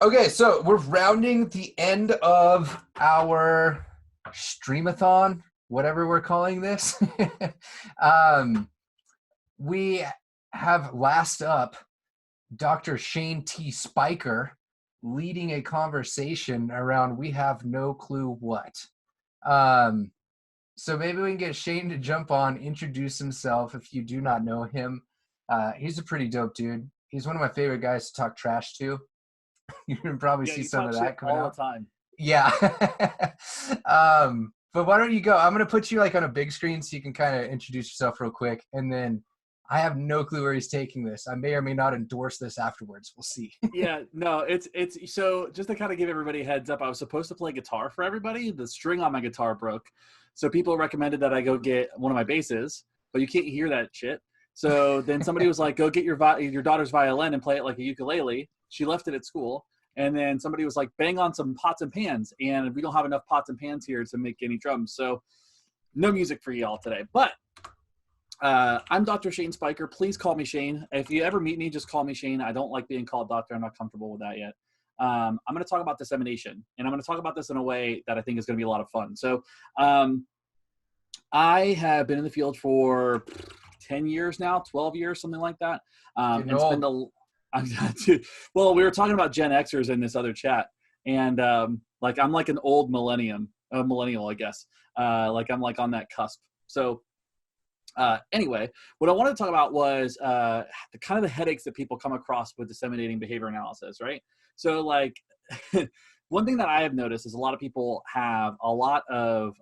Okay, so we're rounding the end of our Stream-A-Thon, whatever we're calling this. um, we have last up Dr. Shane T. Spiker leading a conversation around we have no clue what. Um, so maybe we can get Shane to jump on, introduce himself if you do not know him. He's a pretty dope dude. He's one of my favorite guys to talk trash to. You can probably Yeah, see you some talk of shit that coming all out. the time. Yeah. But why don't you go? I'm going to put you like on a big screen so you can kind of introduce yourself real quick. And then I have no clue where he's taking this. I may or may not endorse this afterwards. We'll see. Yeah, no, it's so just to kind of give everybody a heads up, I was supposed to play guitar for everybody. The string on my guitar broke. So people recommended that I go get one of my basses, but you can't hear that shit. So then somebody was like, go get your daughter's violin and play it like a ukulele. She left it at school. And then somebody was like, bang on some pots and pans. And we don't have enough pots and pans here to make any drums. So no music for y'all today. But I'm Dr. Shane Spiker. Please call me Shane. If you ever meet me, just call me Shane. I don't like being called doctor. I'm not comfortable with that yet. I'm going to talk about dissemination, and I'm going to talk about this in a way that I think is going to be a lot of fun. So I have been in the field for 10 years now, 12 years, something like that. And spend well, we were talking about Gen Xers in this other chat, and like I'm like an old millennial, I guess. Like I'm like on that cusp. So anyway, what I wanted to talk about was the kind of the headaches that people come across with disseminating behavior analysis, right? So like one thing that I have noticed is a lot of people have a lot of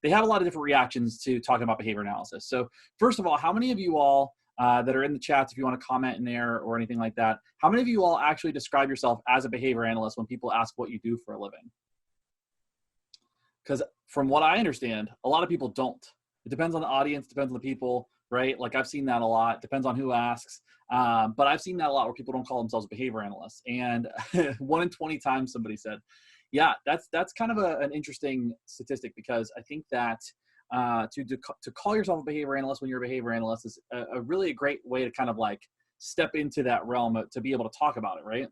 different reactions to talking about behavior analysis. So first of all, how many of you all that are in the chats, if you want to comment in there or anything like that, how many of you all actually describe yourself as a behavior analyst when people ask what you do for a living? Because from what I understand, a lot of people don't. It depends on the audience, depends on the people, right? Like I've seen that a lot, depends on who asks. But I've seen that a lot where people don't call themselves behavior analysts. And 1 in 20 times somebody said, yeah, that's kind of an interesting statistic, because I think that to call yourself a behavior analyst when you're a behavior analyst is a really great way to kind of like step into that realm to be able to talk about it, right?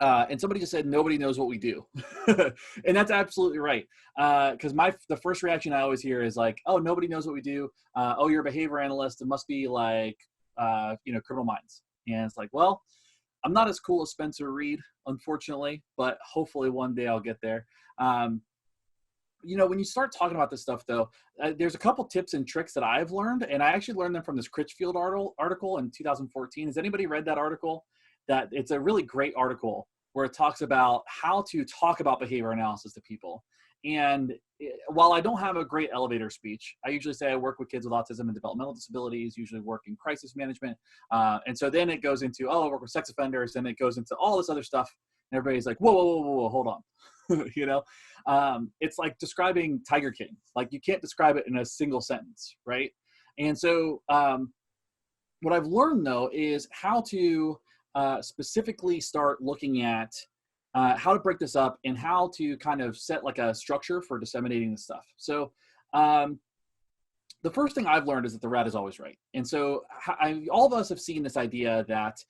And somebody just said, nobody knows what we do. And that's absolutely right. Because the first reaction I always hear is like, oh, nobody knows what we do. Oh, you're a behavior analyst. It must be like, Criminal Minds. And it's like, well, I'm not as cool as Spencer Reed, unfortunately, but hopefully one day I'll get there. When you start talking about this stuff, though, there's a couple tips and tricks that I've learned, and I actually learned them from this Critchfield article in 2014. Has anybody read that article? That it's a really great article where it talks about how to talk about behavior analysis to people. And while I don't have a great elevator speech, I usually say I work with kids with autism and developmental disabilities, usually work in crisis management. And so then it goes into, I work with sex offenders, and it goes into all this other stuff. And everybody's like, whoa, hold on. It's like describing Tiger King. Like you can't describe it in a single sentence, right? And so what I've learned, though, is how to specifically start looking at how to break this up and how to kind of set like a structure for disseminating this stuff. So the first thing I've learned is that the rat is always right. And so all of us have seen this idea that,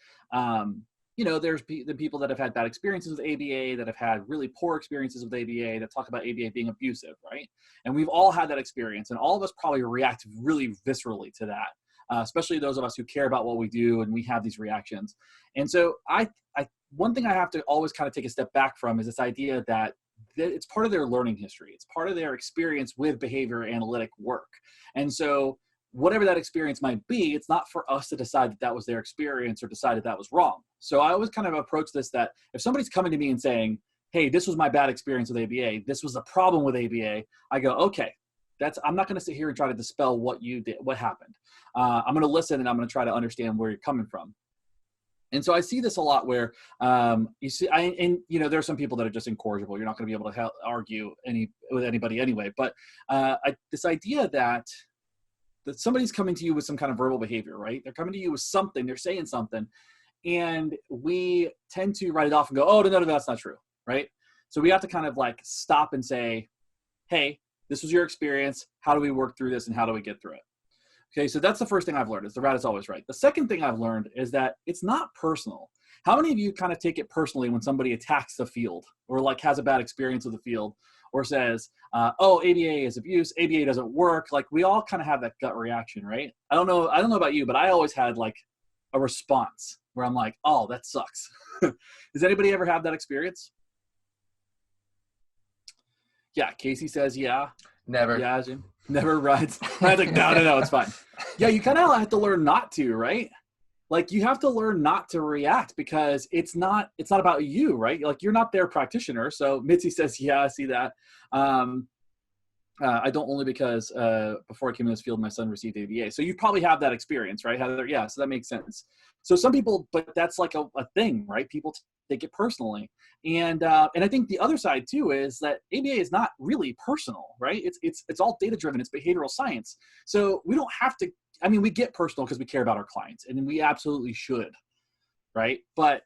there's the people that have had bad experiences with ABA, that have had really poor experiences with ABA, that talk about ABA being abusive, right? And we've all had that experience, and all of us probably react really viscerally to that. Especially those of us who care about what we do and we have these reactions. And so one thing I have to always kind of take a step back from is this idea that it's part of their learning history. It's part of their experience with behavior analytic work. And so whatever that experience might be, it's not for us to decide that was their experience or decide that was wrong. So I always kind of approach this that if somebody's coming to me and saying, hey, this was my bad experience with ABA, this was a problem with ABA, I go, okay, I'm not going to sit here and try to dispel what you did, what happened. I'm going to listen, and I'm going to try to understand where you're coming from. And so I see this a lot where there are some people that are just incorrigible. You're not going to be able to argue with anybody anyway. But this idea that somebody's coming to you with some kind of verbal behavior, right? They're coming to you with something. They're saying something, and we tend to write it off and go, "Oh, no, that's not true," right? So we have to kind of like stop and say, "Hey, this was your experience. How do we work through this, and how do we get through it?" Okay, so that's the first thing I've learned is the rat is always right. The second thing I've learned is that it's not personal. How many of you kind of take it personally when somebody attacks the field or like has a bad experience with the field or says, oh, ABA is abuse, ABA doesn't work? Like we all kind of have that gut reaction, right? I don't know about you, but I always had like a response where I'm like, oh, that sucks. Does anybody ever have that experience? Yeah, Casey says, yeah. Never. Yeah, Jim. Never rides. I was like, no, it's fine. Yeah, you kind of have to learn not to, right? Like you have to learn not to react because it's not about you, right? Like you're not their practitioner. So Mitzi says, yeah, I see that. I don't only because before I came in this field, my son received ABA. So you probably have that experience, right, Heather? Yeah, so that makes sense. So some people, but that's like a thing, right? People take it personally. And I think the other side too is that ABA is not really personal, right? It's all data driven. It's behavioral science. So we don't have to, I mean, we get personal because we care about our clients and we absolutely should, right? But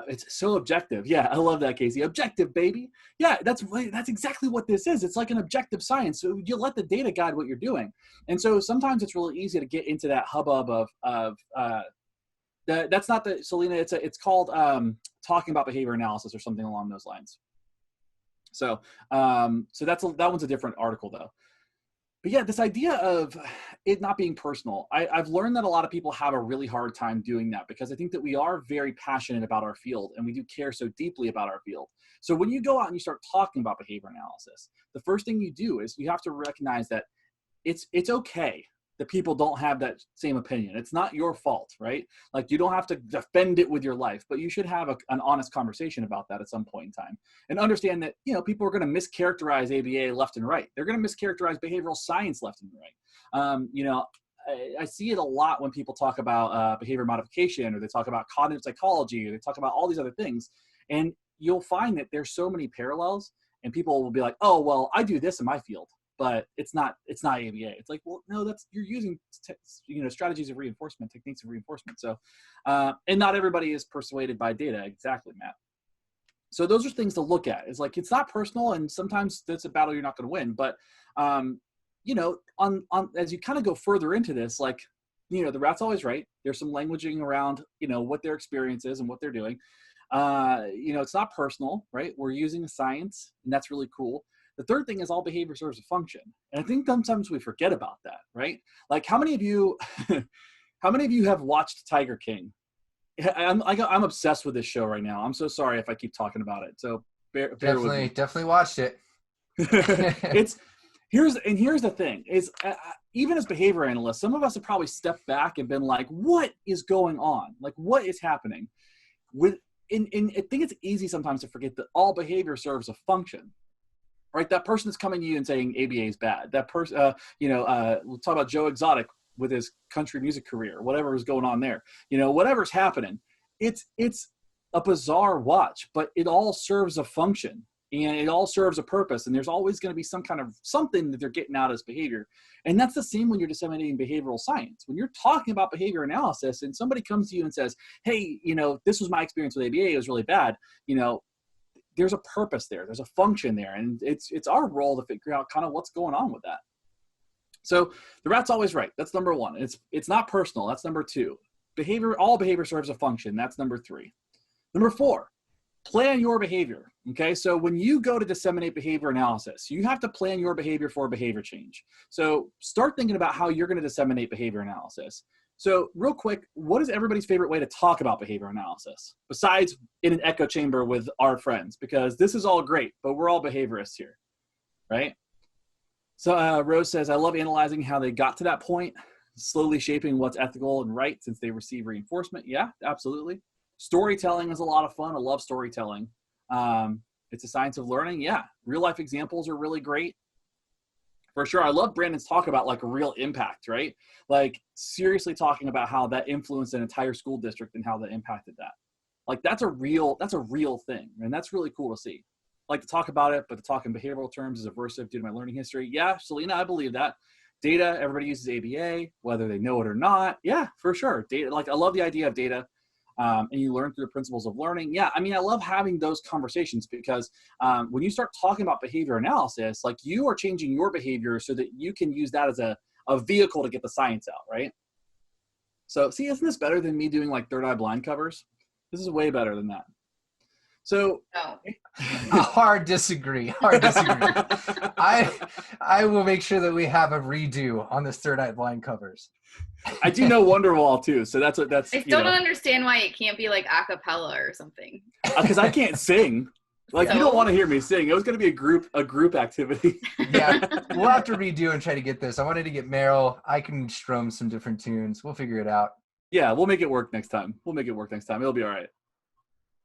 it's so objective. Yeah, I love that, Casey. Objective, baby. Yeah, that's exactly what this is. It's like an objective science. So you let the data guide what you're doing. And so sometimes it's really easy to get into that hubbub of that's not the, Selena, it's called talking about behavior analysis or something along those lines. So that one's a different article though. But yeah, this idea of it not being personal, I've learned that a lot of people have a really hard time doing that because I think that we are very passionate about our field and we do care so deeply about our field. So when you go out and you start talking about behavior analysis, the first thing you do is you have to recognize that it's okay that people don't have that same opinion. It's not your fault, right? Like you don't have to defend it with your life, but you should have an honest conversation about that at some point in time and understand that, people are going to mischaracterize ABA left and right. They're going to mischaracterize behavioral science left and right. I see it a lot when people talk about behavior modification or they talk about cognitive psychology or they talk about all these other things. And you'll find that there's so many parallels and people will be like, oh, well, I do this in my field, but it's not ABA. It's like, well, no, you're using, strategies of reinforcement, techniques of reinforcement. So, and not everybody is persuaded by data. Exactly, Matt. So those are things to look at. It's like, it's not personal. And sometimes that's a battle you're not going to win. But, on as you kind of go further into this, like, the rat's always right. There's some languaging around, what their experience is and what they're doing. It's not personal, right? We're using a science and that's really cool. The third thing is all behavior serves a function. And I think sometimes we forget about that, right? Like how many of you have watched Tiger King? I'm obsessed with this show right now. I'm so sorry if I keep talking about it. So bear with me. Definitely watched it. Here's the thing is even as behavior analysts, some of us have probably stepped back and been like, what is going on? Like what is happening? I think it's easy sometimes to forget that all behavior serves a function. Right, that person that's coming to you and saying ABA is bad. That person, we'll talk about Joe Exotic with his country music career, whatever is going on there. Whatever's happening, it's a bizarre watch, but it all serves a function and it all serves a purpose. And there's always going to be some kind of something that they're getting out as behavior. And that's the same when you're disseminating behavioral science. When you're talking about behavior analysis, and somebody comes to you and says, "Hey, this was my experience with ABA. It was really bad." There's a purpose there. There's a function there. And it's our role to figure out kind of what's going on with that. So the rat's always right. That's number one. It's not personal. That's number two. All behavior serves a function. That's number three. Number four, plan your behavior. Okay. So when you go to disseminate behavior analysis, you have to plan your behavior for behavior change. So start thinking about how you're going to disseminate behavior analysis. So real quick, what is everybody's favorite way to talk about behavior analysis besides in an echo chamber with our friends? Because this is all great, but we're all behaviorists here, right? So Rose says, I love analyzing how they got to that point, slowly shaping what's ethical and right since they receive reinforcement. Yeah, absolutely. Storytelling is a lot of fun. I love storytelling. It's a science of learning. Yeah, real life examples are really great. For sure. I love Brandon's talk about like a real impact, right? Like seriously talking about how that influenced an entire school district and how that impacted that. Like that's a real thing. And that's really cool to see. I like to talk about it, but to talk in behavioral terms is aversive due to my learning history. Yeah, Selena, I believe that. Data, everybody uses ABA, whether they know it or not. Yeah, for sure. Data, like I love the idea of data. And you learn through the principles of learning. Yeah, I mean, I love having those conversations because when you start talking about behavior analysis, like you are changing your behavior so that you can use that as a vehicle to get the science out, right? So see, isn't this better than me doing like third eye blind covers? This is way better than that. So No. Hard disagree. Hard disagree. I will make sure that we have a redo on this Third Eye Blind covers. I do know Wonderwall too, so that's I still don't understand why it can't be like a cappella or something. Because I can't sing. Like, So? you don't want to hear me sing. It was going to be a group activity. Yeah, we'll have to redo and try to get this. I wanted to get Meryl. I can strum some different tunes. We'll figure it out. Yeah, we'll make it work next time. It'll be all right.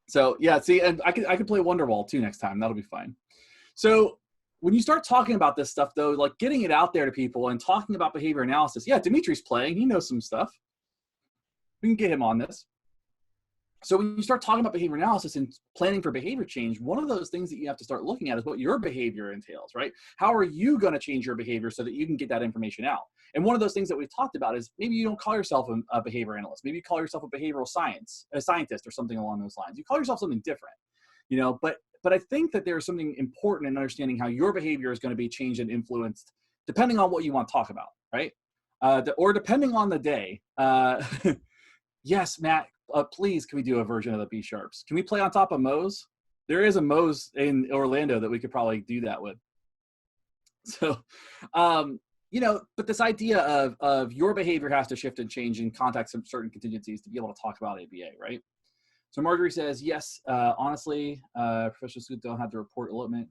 So yeah, see, and I could play Wonderwall too next time. That'll be fine. So when you start talking about this stuff, though, like getting it out there to people and talking about behavior analysis, yeah, Dimitri's playing. He knows some stuff. We can get him on this. So when you start talking about behavior analysis and planning for behavior change, one of those things that you have to start looking at is what your behavior entails, right? How are you going to change your behavior so that you can get that information out? And one of those things that we've talked about is maybe you don't call yourself a behavior analyst. Maybe you call yourself a behavioral scientist or something along those lines. You call yourself something different, you know, but I think that there's something important in understanding how your behavior is going to be changed and influenced depending on what you want to talk about, right? Or depending on the day. Yes, Matt, please, can we do a version of the B sharps? Can we play on top of Moe's? There is a Moe's in Orlando that we could probably do that with. So, you know, but this idea of your behavior has to shift and change in context of certain contingencies to be able to talk about ABA, right? So Marjorie says, yes, honestly, professional students don't have to report elopement.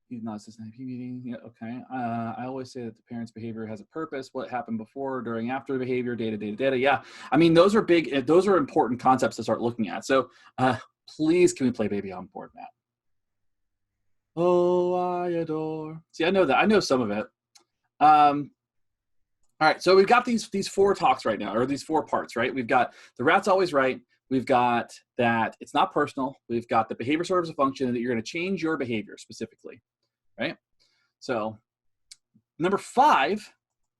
He's not assistant IP meeting. Yeah, okay. I always say that the parent's behavior has a purpose. What happened before, during, after the behavior, data. Yeah. I mean, those are big, those are important concepts to start looking at. So please, can we play Baby on Board, Matt? Oh, I adore. See, I know that. I know some of it. All right. So we've got these four talks right now, or these four parts, right? We've got the rat's always right. We've got that it's not personal. We've got the behavior serves a function and that you're going to change your behavior specifically, right? So number 5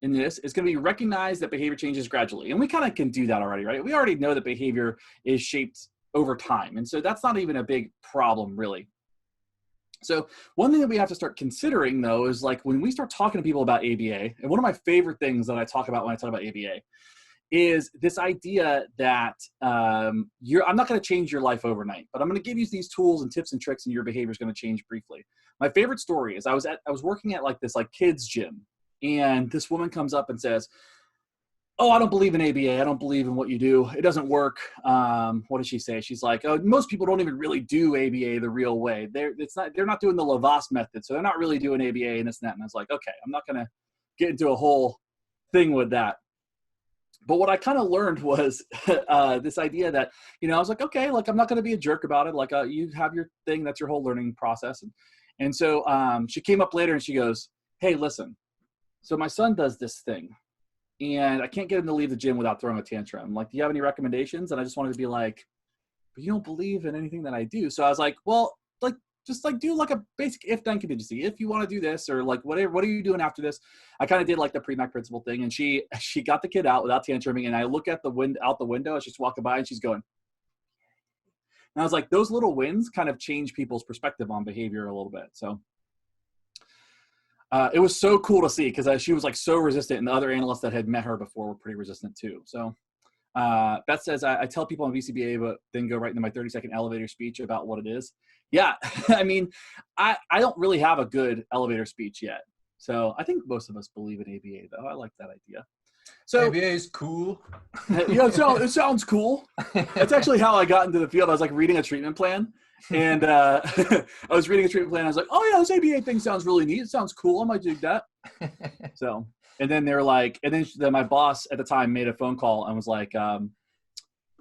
in this is going to be recognize that behavior changes gradually. And we kind of can do that already, right? We already know that behavior is shaped over time. And so that's not even a big problem, really. So one thing that we have to start considering, though, is like when we start talking to people about ABA, and one of my favorite things that I talk about when I talk about ABA is this idea that I'm not going to change your life overnight, but I'm going to give you these tools and tips and tricks, and your behavior is going to change briefly. My favorite story is I was working at like this like kids gym, and this woman comes up and says, "Oh, I don't believe in ABA. I don't believe in what you do. It doesn't work." What did she say? She's like, "Oh, most people don't even really do ABA the real way. They're not doing the Lavas method, so they're not really doing ABA and this and that." And I was like, "Okay, I'm not going to get into a whole thing with that." But what I kind of learned was this idea that, you know, I was like, okay, like I'm not going to be a jerk about it. Like you have your thing, that's your whole learning process. And so she came up later and she goes, "Hey, listen, so my son does this thing and I can't get him to leave the gym without throwing a tantrum. I'm like, do you have any recommendations?" And I just wanted to be like, "But you don't believe in anything that I do." So I was like, well, like, just like do like a basic if-then contingency. If you want to do this, or like whatever, what are you doing after this? I kind of did like the pre-Mac principle thing, and she got the kid out without tantruming, and I look at out the window as she's walking by, and she's going. And I was like, those little wins kind of change people's perspective on behavior a little bit. So it was so cool to see because she was like so resistant, and the other analysts that had met her before were pretty resistant too. So Beth says, I tell people on BCBA, but then go right into my 30-second elevator speech about what it is. Yeah, I mean, I don't really have a good elevator speech yet. So I think most of us believe in ABA, though. I like that idea. So ABA is cool. Yeah, it sounds cool. That's actually how I got into the field. I was like reading a treatment plan, and I was reading a treatment plan. I was like, "Oh yeah, this ABA thing sounds really neat. It sounds cool. I might do that." So, and then they're like, and then my boss at the time made a phone call and was like,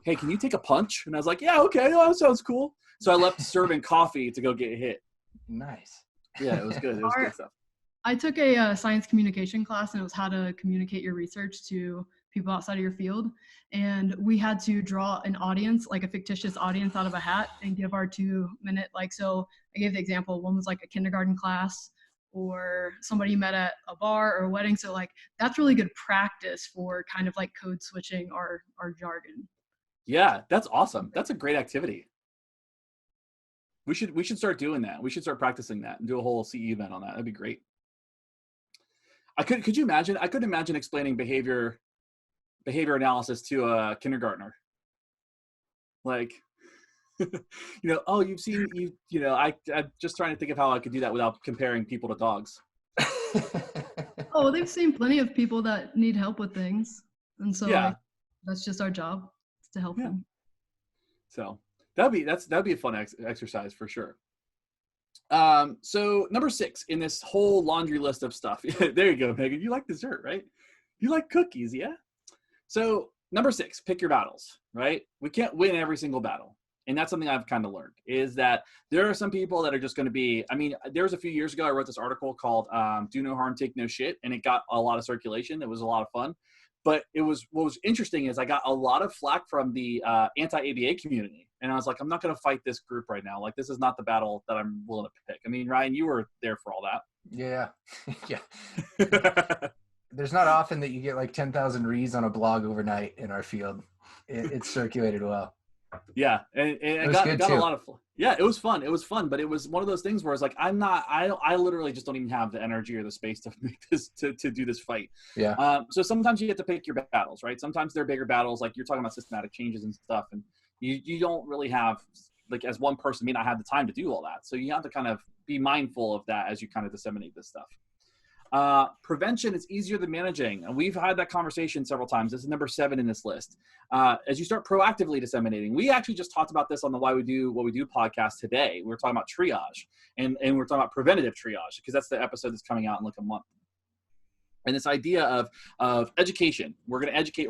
"Hey, can you take a punch?" And I was like, "Yeah, okay, that sounds cool." So I left serving coffee to go get hit. Nice. Yeah, it was good. It was good stuff. I took a science communication class, and it was how to communicate your research to people outside of your field. And we had to draw an audience, like a fictitious audience out of a hat, and give our 2-minute, like, so I gave the example, one was like a kindergarten class or somebody you met at a bar or a wedding. So like, that's really good practice for kind of like code switching our jargon. Yeah, that's awesome. That's a great activity. We should start doing that. We should start practicing that and do a whole CE event on that. That'd be great. Could you imagine? I could imagine explaining behavior analysis to a kindergartner. Like, oh, you've seen, I'm just trying to think of how I could do that without comparing people to dogs. Oh, they've seen plenty of people that need help with things. And so Yeah. that's just our job, is to help them. So that'd be a fun exercise for sure. So number 6 in this whole laundry list of stuff. There you go, Megan. You like dessert, right? You like cookies, yeah? So number 6, pick your battles, right? We can't win every single battle. And that's something I've kind of learned, is that there are some people that are just going to be, there was a few years ago, I wrote this article called Do No Harm, Take No Shit, and it got a lot of circulation. It was a lot of fun. But what was interesting is I got a lot of flack from the anti-ABA community. And I was like, I'm not going to fight this group right now. Like, this is not the battle that I'm willing to pick. I mean, Ryan, you were there for all that. Yeah. Yeah. There's not often that you get like 10,000 reads on a blog overnight in our field. It's circulated well. Yeah, and it got a lot of, it was fun. It was fun, but it was one of those things where it's like, I literally just don't even have the energy or the space to make this, to do this fight. Yeah. So sometimes you get to pick your battles, right? Sometimes they're bigger battles, like you're talking about systematic changes and stuff, and you don't really have, like, as one person may not have the time to do all that. So you have to kind of be mindful of that as you kind of disseminate this stuff. Prevention is easier than managing. And we've had that conversation several times. This is number 7 in this list. As you start proactively disseminating, we actually just talked about this on the Why We Do What We Do podcast today. We were talking about triage and we're talking about preventative triage, because that's the episode that's coming out in like a month. And this idea of education, we're going to educate,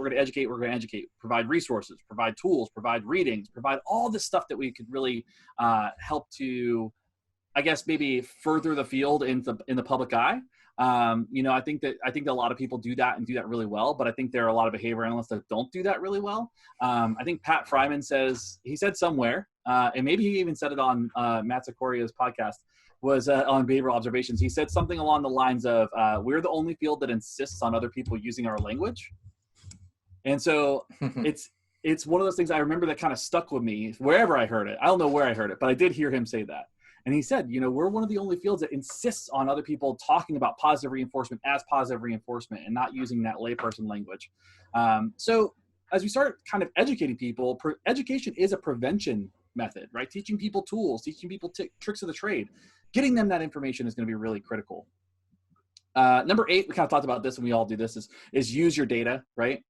provide resources, provide tools, provide readings, provide all this stuff that we could really help to, I guess, maybe further the field in the public eye. I think that a lot of people do that and do that really well, but I think there are a lot of behavior analysts that don't do that really well. I think Pat Fryman said somewhere, and maybe he even said it on Matt Sikoria's podcast, was on behavioral observations. He said something along the lines of, we're the only field that insists on other people using our language. And so it's one of those things I remember that kind of stuck with me wherever I heard it. I don't know where I heard it, but I did hear him say that. And he said, we're one of the only fields that insists on other people talking about positive reinforcement as positive reinforcement and not using that layperson language. So as we start kind of educating people, education is a prevention method, right? Teaching people tools, teaching people tricks of the trade, getting them that information is going to be really critical. Number 8, we kind of talked about this and we all do this, is use your data, right?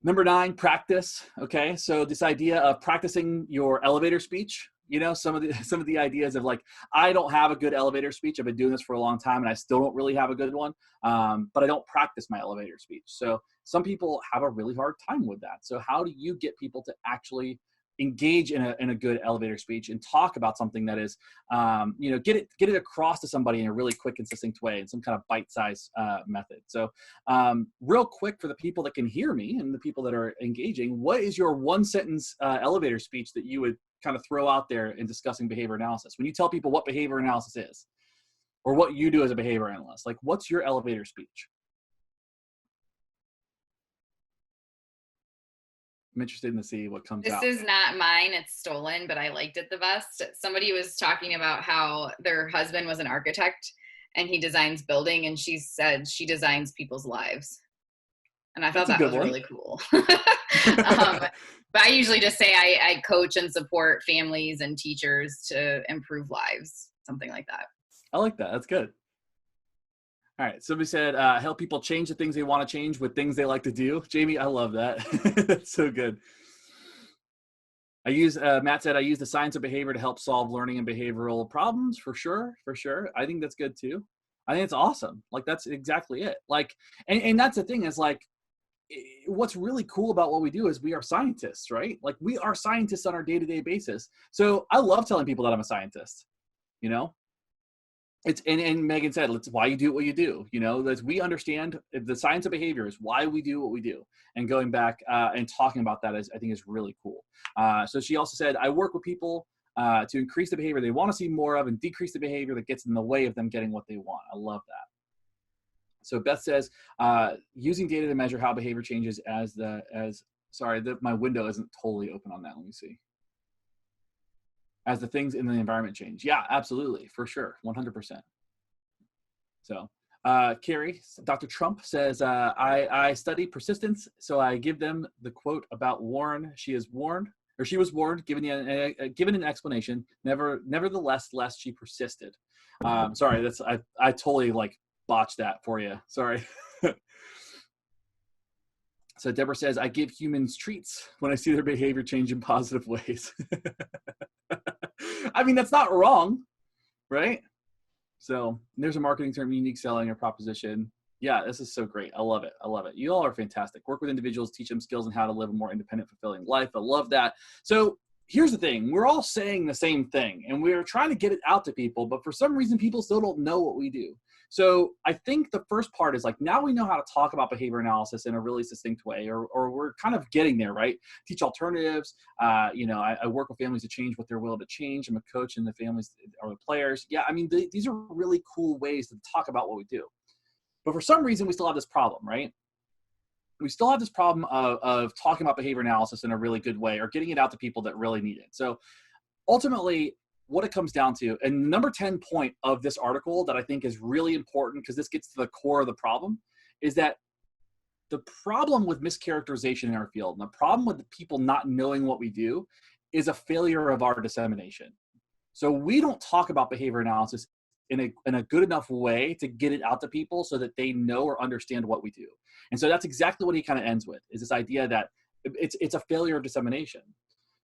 Number 9, practice. Okay. So this idea of practicing your elevator speech, some of the ideas of like, I don't have a good elevator speech. I've been doing this for a long time and I still don't really have a good one. But I don't practice my elevator speech. So some people have a really hard time with that. So how do you get people to actually engage in a good elevator speech and talk about something that is, get it across to somebody in a really quick and succinct way in some kind of bite-sized method. So real quick, for the people that can hear me and the people that are engaging, what is your 1-sentence elevator speech that you would kind of throw out there in discussing behavior analysis? When you tell people what behavior analysis is or what you do as a behavior analyst, like, what's your elevator speech? I'm interested to see what comes out. This is not mine. It's stolen, but I liked it the best. Somebody was talking about how their husband was an architect and he designs building, and she said she designs people's lives. And I thought that was really cool. But I usually just say I coach and support families and teachers to improve lives, something like that. I like that. That's good. All right. Somebody said, help people change the things they want to change with things they like to do. Jamie, I love that. That's so good. Matt said, I use the science of behavior to help solve learning and behavioral problems. For sure. I think that's good too. I think it's awesome. Like, that's exactly it. Like, and that's the thing, is like, what's really cool about what we do is we are scientists, right? Like, we are scientists on our day-to-day basis. So I love telling people that I'm a scientist, It's and Megan said, it's why you do what you do. That we understand the science of behavior is why we do what we do. And going back and talking about that I think is really cool. So she also said, I work with people to increase the behavior they want to see more of and decrease the behavior that gets in the way of them getting what they want. I love that. So Beth says, using data to measure how behavior changes my window isn't totally open on that. Let me see. As the things in the environment change. Yeah, absolutely. For sure. 100%. So Carrie, Dr. Trump says, I study persistence. So I give them the quote about Warren. She is warned or she was warned, given an explanation. Nevertheless, she persisted. Sorry, I totally like botched that for you. Sorry. So Deborah says, I give humans treats when I see their behavior change in positive ways. I mean, that's not wrong, right? So there's a marketing term, unique selling or proposition. Yeah, this is so great. I love it. I love it. You all are fantastic. Work with individuals, teach them skills on how to live a more independent, fulfilling life. I love that. So here's the thing. We're all saying the same thing, and we're trying to get it out to people, but for some reason, people still don't know what we do. So I think the first part is like, now we know how to talk about behavior analysis in a really succinct way, or we're kind of getting there, right? Teach alternatives. I work with families to change what they're willing to change. I'm a coach, and the families are the players. Yeah, I mean, these are really cool ways to talk about what we do. But for some reason, we still have this problem, right? We still have this problem of talking about behavior analysis in a really good way, or getting it out to people that really need it. So ultimately, what it comes down to, and number 10 point of this article that I think is really important, because this gets to the core of the problem, is that the problem with mischaracterization in our field, and the problem with the people not knowing what we do, is a failure of our dissemination. So we don't talk about behavior analysis in a good enough way to get it out to people so that they know or understand what we do. And so that's exactly what he kind of ends with, is this idea that it's a failure of dissemination.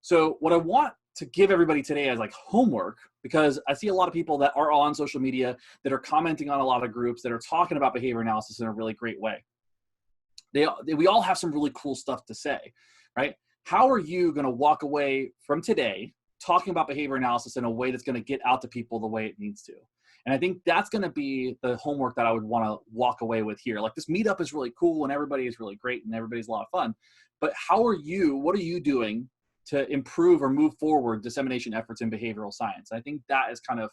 So what I want to give everybody today as like homework, because I see a lot of people that are on social media that are commenting on a lot of groups that are talking about behavior analysis in a really great way. We all have some really cool stuff to say, right? How are you going to walk away from today talking about behavior analysis in a way that's going to get out to people the way it needs to? And I think that's going to be the homework that I would want to walk away with here. Like, this meetup is really cool and everybody is really great and everybody's a lot of fun. But what are you doing to improve or move forward dissemination efforts in behavioral science? I think that is kind of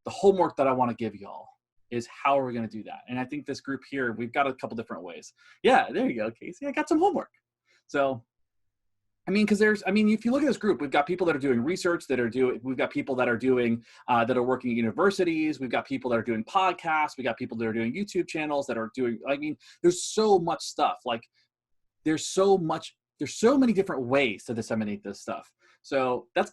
the homework that I want to give y'all, is how are we going to do that? And I think this group here, we've got a couple different ways. Yeah, there you go, Casey. I got some homework. So, if you look at this group, we've got people that are doing research, we've got people that are doing, that are working at universities. We've got people that are doing podcasts. We got people that are doing YouTube channels that are doing, there's so much stuff. Like, there's so many different ways to disseminate this stuff. So that's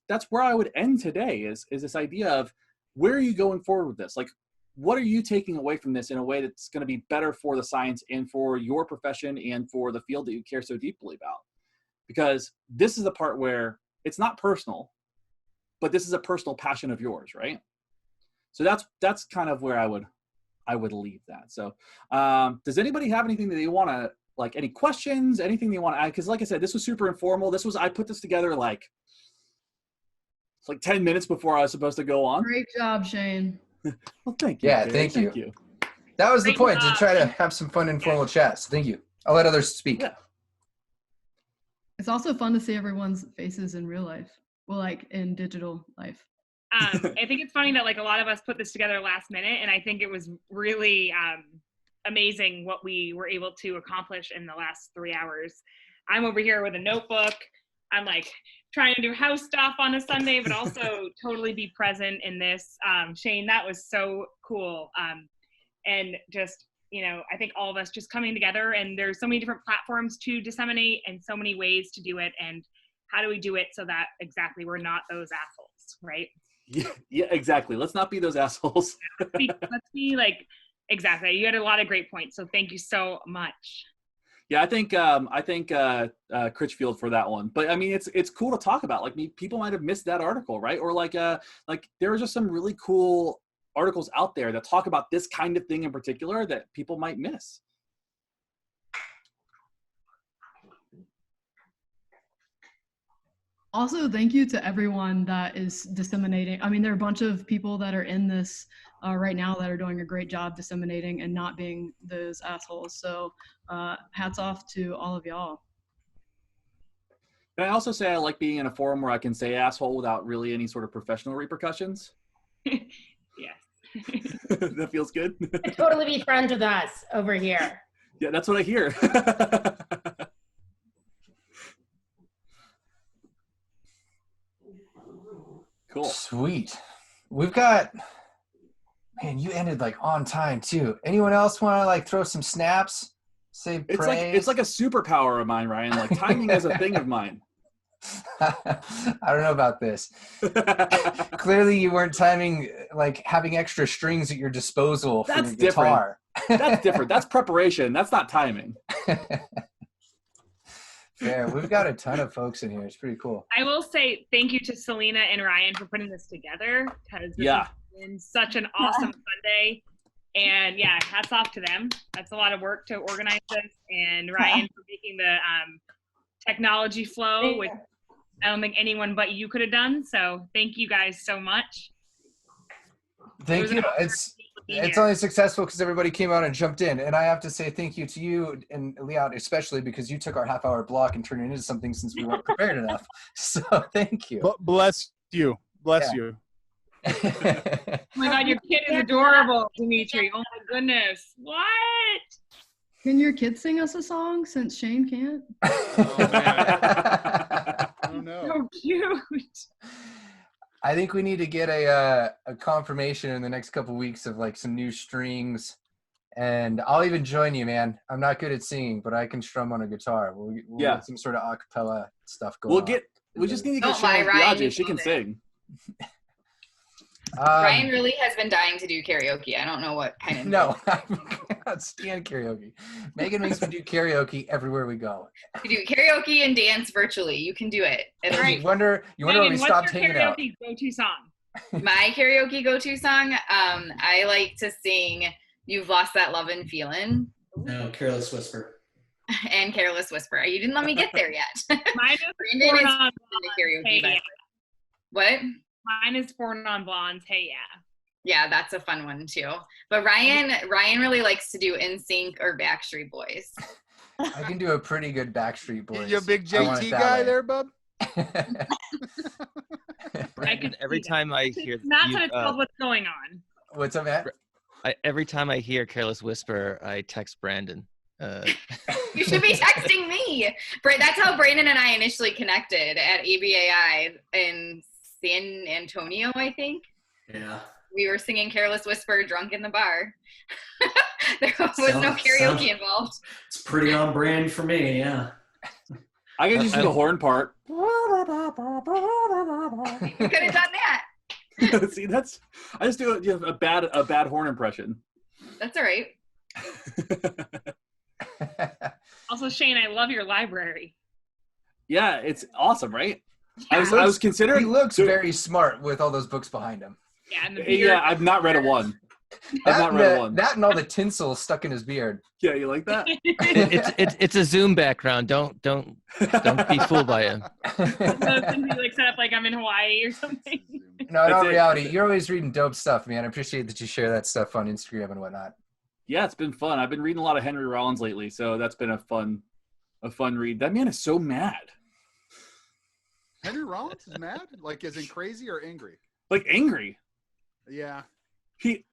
that's where I would end today, is this idea of, where are you going forward with this? Like, what are you taking away from this in a way that's going to be better for the science and for your profession and for the field that you care so deeply about? Because this is the part where it's not personal, but this is a personal passion of yours, right? So that's kind of where I would leave that. So does anybody have anything that they want to, like, any questions, anything they want to add? Because like I said, this was super informal. I put this together like 10 minutes before I was supposed to go on. Great job, Shane. Well, thank you. Yeah, Barry. thank you. That was the point, to try to have some fun, informal chats. Thank you. I'll let others speak. Yeah. It's also fun to see everyone's faces in real life. Well, like in digital life. I think it's funny that like a lot of us put this together last minute, and I think it was really amazing what we were able to accomplish in the last 3 hours. I'm over here with a notebook. I'm like trying to do house stuff on a Sunday, but also totally be present in this. Shane, that was so cool. And just, I think all of us just coming together, and there's so many different platforms to disseminate and so many ways to do it. And how do we do it so that exactly we're not those assholes, right? Yeah, exactly. Let's not be those assholes. Let's be like, exactly. You had a lot of great points. So thank you so much. Yeah, I think Critchfield for that one. But it's cool to talk about. Like, people might have missed that article, right? Or like there are just some really cool articles out there that talk about this kind of thing in particular that people might miss. Also, thank you to everyone that is disseminating. There are a bunch of people that are in this right now that are doing a great job disseminating and not being those assholes. So hats off to all of y'all. Can I also say I like being in a forum where I can say asshole without really any sort of professional repercussions? Yes. That feels good. Totally be friends with us over here. Yeah, that's what I hear. Cool. Sweet. We've got, man, you ended like on time too. Anyone else want to like throw some snaps? Say praise? It's like a superpower of mine, Ryan. Like, timing is a thing of mine. I don't know about this. Clearly, you weren't timing like having extra strings at your disposal for That's your guitar. That's different. That's preparation. That's not timing. Fair. We've got a ton of folks in here. It's pretty cool. I will say thank you to Selena and Ryan for putting this together, because this has been such an awesome Sunday. And yeah, hats off to them. That's a lot of work to organize this, and Ryan for making the technology flow, which I don't think anyone but you could have done. So thank you guys so much. Thank you. It's only successful because everybody came out and jumped in. And I have to say thank you to you and Liat, especially because you took our half-hour block and turned it into something since we weren't prepared enough. So thank you. Bless you. Bless you. Oh my God, your kid is adorable, Dimitri. Oh my goodness. What? Can your kid sing us a song since Shane can't? Oh, man. Oh, no. So cute. I think we need to get a confirmation in the next couple weeks of like some new strings, and I'll even join you, man. I'm not good at singing, but I can strum on a guitar. We'll get some sort of a cappella stuff going on. We just need to get Don't lie, Shannon Ryan, Biaggi. She can sing. Ryan really has been dying to do karaoke. I don't know what kind of. No, I cannot stand karaoke. Megan makes me do karaoke everywhere we go. You do karaoke and dance virtually. You can do it. All right. You wonder when we stopped hanging out. What's your karaoke go-to song? My karaoke go-to song, I like to sing "You've Lost That Lovin' Feelin'." No, Careless Whisper. And "Careless Whisper." You didn't let me get there yet. Mine is Brandon Four is Non the karaoke. Hey, by the yeah. way. What? Mine is Four Non Blondes. Hey, yeah. Yeah, that's a fun one too. But Ryan really likes to do NSYNC or Backstreet Boys. I can do a pretty good Backstreet Boys. You a big I want it JT that guy way. there, bub? Brandon, every time I hear Not you, that it's called what's going on. What's up, Matt? every time I hear Careless Whisper, I text Brandon. You should be texting me. That's how Brandon and I initially connected at ABAI in San Antonio, I think. Yeah. We were singing Careless Whisper drunk in the bar. There was no karaoke involved. It's pretty on brand for me, yeah. I can just do the horn part. You could have done that. See, I just do a bad horn impression. That's all right. Also, Shane, I love your library. Yeah, it's awesome, right? Yeah. I was considering. He looks very smart with all those books behind him. Yeah, and the beard. Yeah, I've not read a one. I've not read a one. That and all the tinsel stuck in his beard. Yeah, you like that? It's a Zoom background. Don't be fooled by it. So it's gonna be like set up like I'm in Hawaii or something. No, in all That's it. reality, you're always reading dope stuff, man. I appreciate that you share that stuff on Instagram and whatnot. Yeah, it's been fun. I've been reading a lot of Henry Rollins lately, so that's been a fun read. That man is so mad. Henry Rollins is mad? Like, as in crazy or angry? Like angry. Yeah.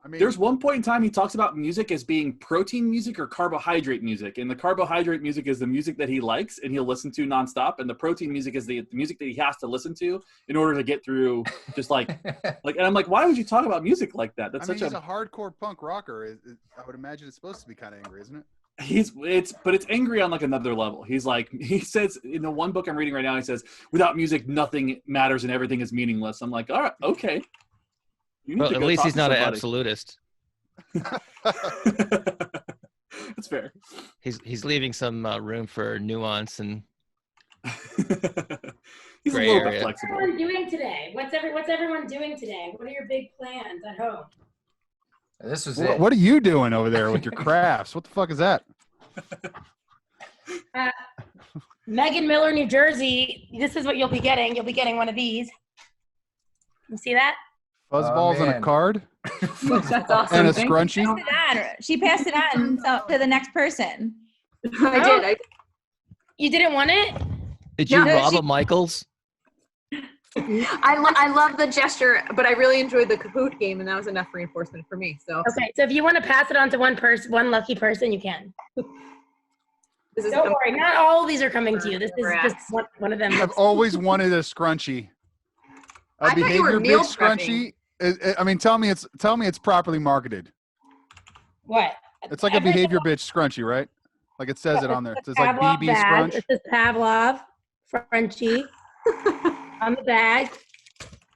There's one point in time he talks about music as being protein music or carbohydrate music, and the carbohydrate music is the music that he likes and he'll listen to nonstop, and the protein music is the music that he has to listen to in order to get through. Just like, and I'm like, why would you talk about music like that? That's he's a hardcore punk rocker. I would imagine it's supposed to be kind of angry, isn't it? But it's angry on like another level. He says in the one book I'm reading right now, he says, without music, nothing matters and everything is meaningless. I'm like, all right, okay. Well, at least he's not an absolutist. That's fair. He's leaving some room for nuance and he's gray a little area. bit flexible. What's everyone doing today? What's everyone doing today? What are your big plans at home? This was it. What are you doing over there with your crafts? What the fuck is that? Megan Miller, New Jersey. This is what you'll be getting. You'll be getting one of these. You see that? Fuzzballs and a man. card That's awesome. and a Thank you. scrunchie. She passed it on to the next person. I did. did. You didn't want it? Did you No, rob she- a Michael's? I love the gesture, but I really enjoyed the Kahoot game, and that was enough reinforcement for me. So Okay, so if you want to pass it on to one lucky person, you can. this is Don't worry, not all of these are coming to you. This is Congrats. just one of them. I've always wanted a scrunchie. A I thought you were behavior meal bitch scrunchie. Tell me it's properly marketed. What? It's like a behavior bitch scrunchie, right? Like it says it on there. It says like Pavlov BB bag. scrunch. It says Pavlov, Frenchie. On the bag.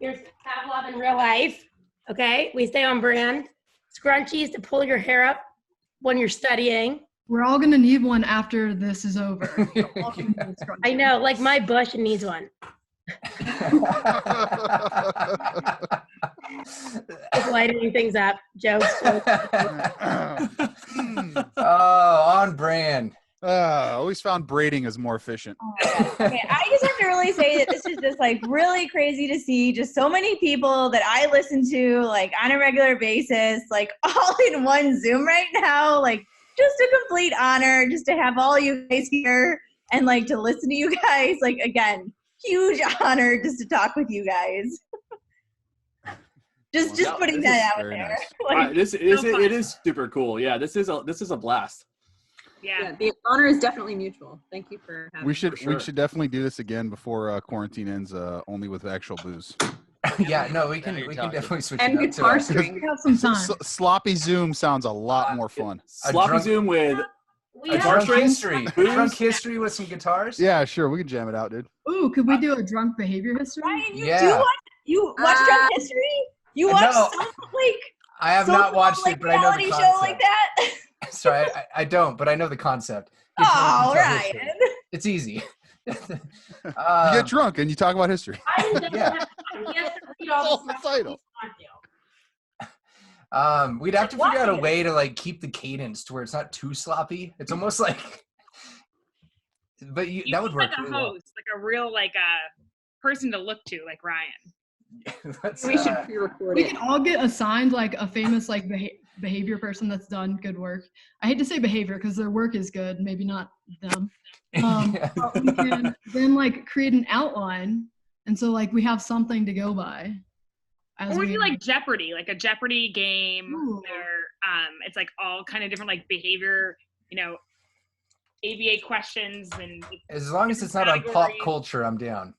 Here's Pavlov in real life. Okay, we stay on brand. Scrunchies to pull your hair up when you're studying. We're all gonna need one after this is over. We're all gonna need a scrunchie. I know, like my bush needs one. Just lightening things up. Jokes. Oh, on brand. Always found braiding is more efficient. Okay, I just have to really say that this is just like really crazy to see just so many people that I listen to like on a regular basis, like all in one Zoom right now. Like just a complete honor just to have all you guys here and like to listen to you guys. Like again, huge honor just to talk with you guys. just putting that out there. Nice. Like, It is super cool. Yeah, this is a blast. Yeah, the honor is definitely mutual. Thank you for having We me. should definitely do this again before quarantine ends. Only with actual booze. Yeah, no, we can you're definitely switch And it up guitar to strings. We have some time. Sloppy Zoom sounds a lot more fun. Sloppy drunk- Zoom with We A have guitar drunk strings? history. Booze? Drunk history with some guitars. Yeah, sure, we can jam it out, dude. Ooh, could we do a drunk behavior history? Ryan, you Yeah. do watch Drunk History? You watch No. some like I have some not watched like it, but I know the reality concept. show like that? Sorry, I don't, but I know the concept. Oh, Guitar Ryan. history. It's easy. You get drunk and you talk about history. Ryan doesn't Yeah. have time. He has to read all the That's stuff the title. he wants to. We'd have to figure out a way to like keep the cadence to where it's not too sloppy. It's almost like, but You that would need, work like a really well. host, like a real person to look to, like Ryan. Let's, We should pre-record We it. can all get assigned like a famous like behavior person that's done good work. I hate to say behavior because their work is good, maybe not them. Yeah. But we can then like create an outline, and so like we have something to go by. Or we do like Jeopardy, like a Jeopardy game Ooh. where it's like all kind of different like behavior, ABA questions and. As long as it's not on pop categories. culture, I'm down.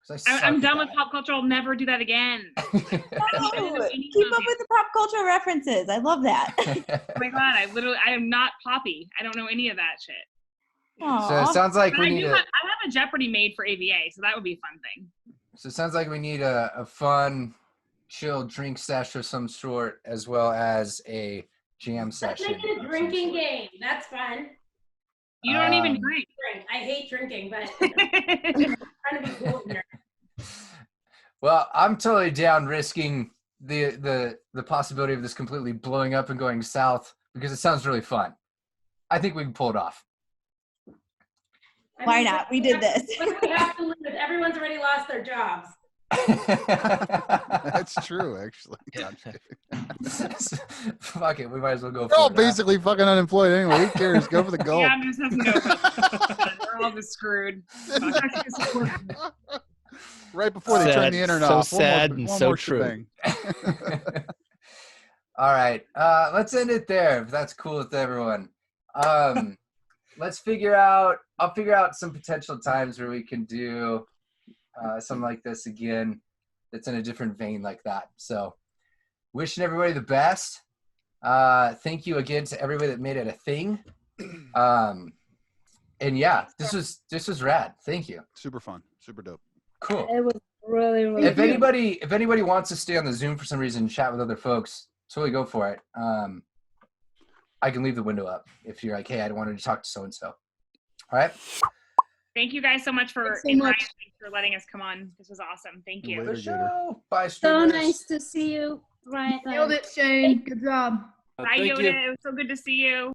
'Cause I I'm suck done at with pop culture. I'll never do that again. Oh, I don't know any keep of up it. with the pop culture references. I love that. that. Oh my god, I am not Poppy. I don't know any of that shit. So Aw. it sounds like But we I need do a. have, I have a Jeopardy made for ABA, so that would be a fun thing. So it sounds like we need a fun, chill drink sesh of some sort, as well as a jam Let's session. make it of a some drinking sort. game. That's fun. You don't even Um, drink. Drink. I hate drinking, but I'm trying to be cool here. Well, I'm totally down risking the possibility of this completely blowing up and going south because it sounds really fun. I think we can pull it off. I Why mean, not? We did this. What do we have to lose? Everyone's already lost their jobs. That's true, actually. Fuck it, we might as well go We're for all it. basically fucking unemployed anyway. Who cares? Go for the gold. Yeah, I'm just having to go. We're all just screwed. Right before they turn Sad. the internet So off. One more- sad and one so more true. shebang. All right, let's end it there if that's cool with everyone. Let's figure out. I'll figure out some potential times where we can do something like this again. That's in a different vein like that. So, wishing everybody the best. Thank you again to everybody that made it a thing. And yeah, this was rad. Thank you. Super fun. Super dope. Cool. It was really, really If anybody wants to stay on the Zoom for some reason and chat with other folks, totally go for it. I can leave the window up if you're like, hey, I wanted to talk to so and so. All right. Thank you guys so much for Thanks so and much. Ryan, thanks for letting us come on. This was awesome. Thank you. Later, For Gator. sure. Bye, So streamers. nice to see you, Ryan. Nailed it, Shane. Good job. Bye, Thank Yoda. you. It was so good to see you.